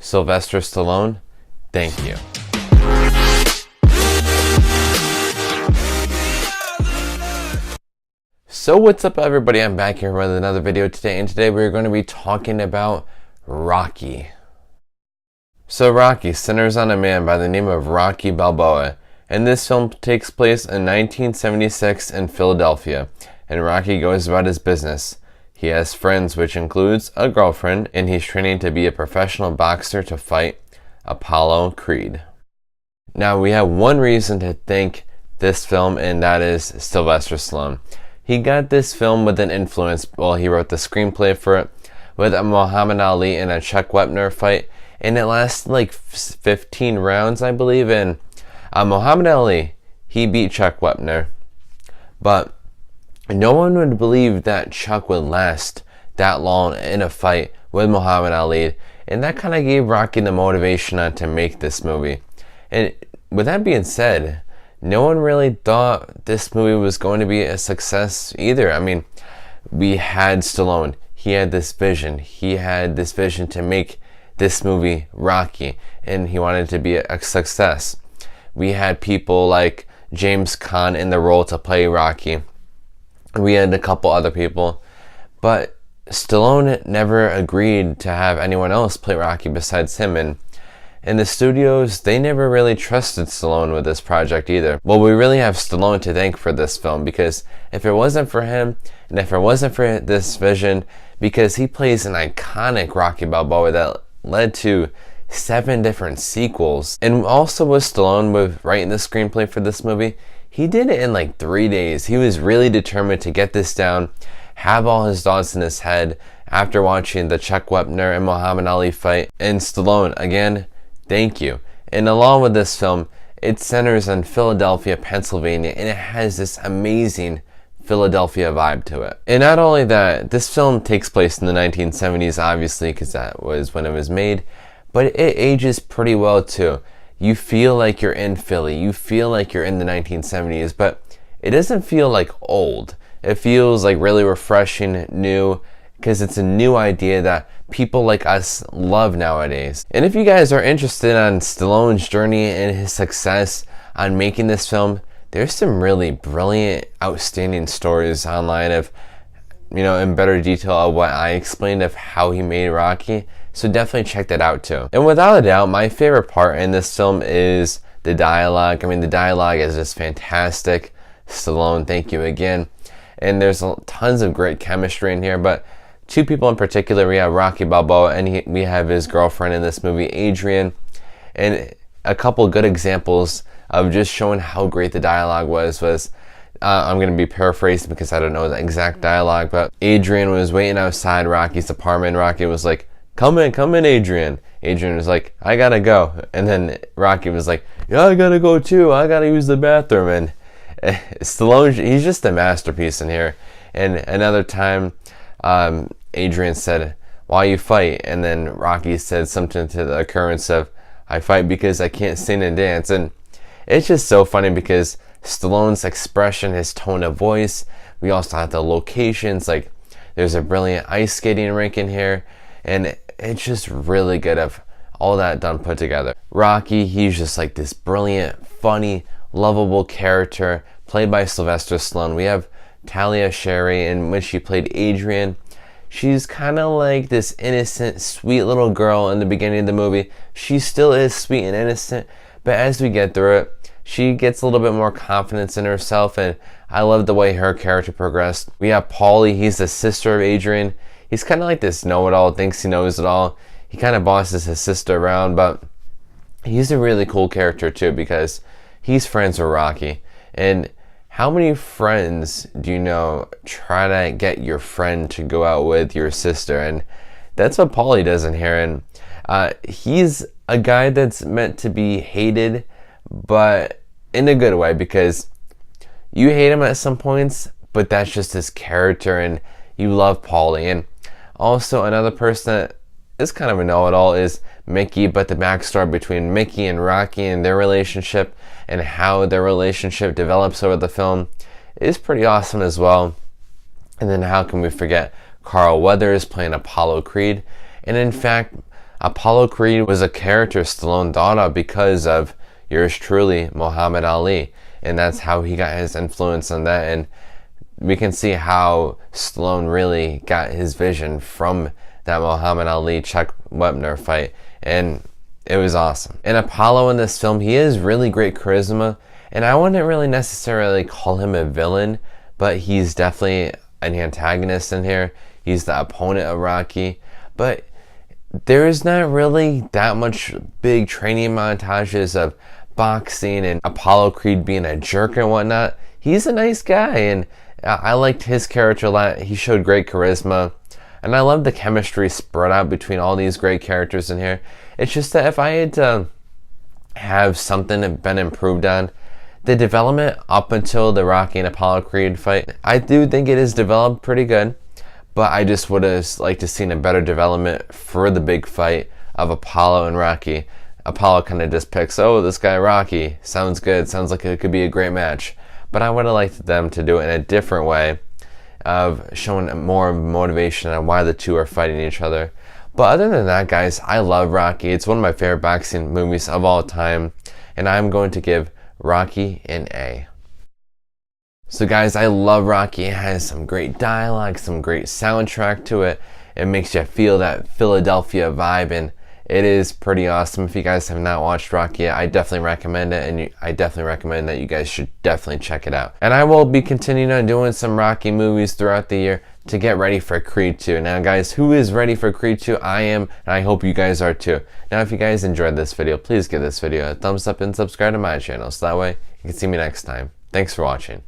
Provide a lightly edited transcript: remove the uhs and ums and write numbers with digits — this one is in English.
Sylvester Stallone, thank you. So what's up everybody, I'm back here with another video today, and today we're going to be talking about Rocky. So Rocky centers on a man by the name of Rocky Balboa, and this film takes place in 1976 in Philadelphia, and Rocky goes about his business. He has friends, which includes a girlfriend, and he's training to be a professional boxer to fight Apollo Creed. Now we have one reason to thank this film, and that is Sylvester Stallone. He got this film with an influence. Well, he wrote the screenplay for it with a Muhammad Ali and a Chuck Wepner fight, and it lasted like 15 rounds, I believe. And Muhammad Ali, he beat Chuck Wepner, but no one would believe that Chuck would last that long in a fight with Muhammad Ali, and that kind of gave Rocky the motivation to make this movie. And with that being said, no one really thought this movie was going to be a success either. I mean, we had Stallone. He had this vision. He had this vision to make this movie Rocky, and he wanted it to be a success. We had people like James Caan in the role to play Rocky. We had a couple other people, but Stallone never agreed to have anyone else play Rocky besides him, and in the studios, they never really trusted Stallone with this project either. Well, we really have Stallone to thank for this film, because if it wasn't for him, and if it wasn't for this vision, because he plays an iconic Rocky Balboa that led to 7 different sequels. And also with Stallone, with writing the screenplay for this movie, he did it in like 3 days. He was really determined to get this down, have all his thoughts in his head after watching the Chuck Wepner and Muhammad Ali fight. And Stallone, again, thank you. And along with this film, it centers on Philadelphia, Pennsylvania, and it has this amazing Philadelphia vibe to it. And not only that, this film takes place in the 1970s, obviously, because that was when it was made, but it ages pretty well too. You feel like you're in Philly, you feel like you're in the 1970s, but it doesn't feel like old. It feels like really refreshing, new, because it's a new idea that people like us love nowadays. And if you guys are interested on Stallone's journey and his success on making this film, there's some really brilliant, outstanding stories online of, in better detail of what I explained of how he made Rocky. So definitely check that out too. And without a doubt, my favorite part in this film is the dialogue. I mean, the dialogue is just fantastic. Stallone, thank you again. And there's tons of great chemistry in here, but 2 people in particular, we have Rocky Balboa, and we have his girlfriend in this movie, Adrian. And a couple good examples of just showing how great the dialogue was I'm going to be paraphrasing because I don't know the exact dialogue, but Adrian was waiting outside Rocky's apartment. Rocky was like, come in, Adrian. Adrian was like, I gotta go. And then Rocky was like, yeah, I gotta go too. I gotta use the bathroom. And Stallone, he's just a masterpiece in here. And another time, Adrian said, why you fight? And then Rocky said something to the occurrence of, I fight because I can't sing and dance. And it's just so funny because Stallone's expression, his tone of voice, we also have the locations, like there's a brilliant ice skating rink in here, and it's just really good of all that done put together. Rocky, he's just like this brilliant, funny, lovable character played by Sylvester Stallone. We have Talia, Shire, in which she played Adrian. She's kind of like this innocent, sweet little girl in the beginning of the movie. She still is sweet and innocent, but as we get through it, she gets a little bit more confidence in herself, and I love the way her character progressed. We have Paulie, he's the sister of Adrian. He's kind of like this know-it-all, thinks he knows it all. He kind of bosses his sister around, but he's a really cool character too because he's friends with Rocky. And how many friends do you know try to get your friend to go out with your sister? And that's what Paulie does in here. And he's a guy that's meant to be hated, but in a good way, because you hate him at some points, but that's just his character, and you love Paulie. And also another person that is kind of a know-it-all is Mickey, but the backstory between Mickey and Rocky and their relationship and how their relationship develops over the film is pretty awesome as well. And then how can we forget Carl Weathers playing Apollo Creed? And in fact, Apollo Creed was a character Stallone thought of because of yours truly, Muhammad Ali, and that's how he got his influence on that. And we can see how Stallone really got his vision from that Muhammad Ali Chuck Wepner fight, and it was awesome. And Apollo in this film, he has really great charisma, and I wouldn't really necessarily call him a villain, but he's definitely an antagonist in here. He's the opponent of Rocky, but there is not really that much big training montages of boxing and Apollo Creed being a jerk and whatnot. He's a nice guy, and I liked his character a lot. He showed great charisma, and I love the chemistry spread out between all these great characters in here. It's just that if I had to have something been improved on, the development up until the Rocky and Apollo Creed fight, I do think it is developed pretty good, but I just would have liked to seen a better development for the big fight of Apollo and Rocky. Apollo kind of just picks, oh, this guy Rocky, sounds good, sounds like it could be a great match. But I would have liked them to do it in a different way of showing more motivation on why the two are fighting each other. But other than that, guys, I love Rocky. It's one of my favorite boxing movies of all time, and I'm going to give Rocky an A. So guys, I love Rocky. It has some great dialogue, some great soundtrack to it. It makes you feel that Philadelphia vibe, and it is pretty awesome. If you guys have not watched Rocky yet, I definitely recommend it, and I definitely recommend that you guys should definitely check it out. And I will be continuing on doing some Rocky movies throughout the year to get ready for Creed 2. Now guys, who is ready for Creed 2? I am, and I hope you guys are too. Now if you guys enjoyed this video, please give this video a thumbs up and subscribe to my channel, so that way you can see me next time. Thanks for watching.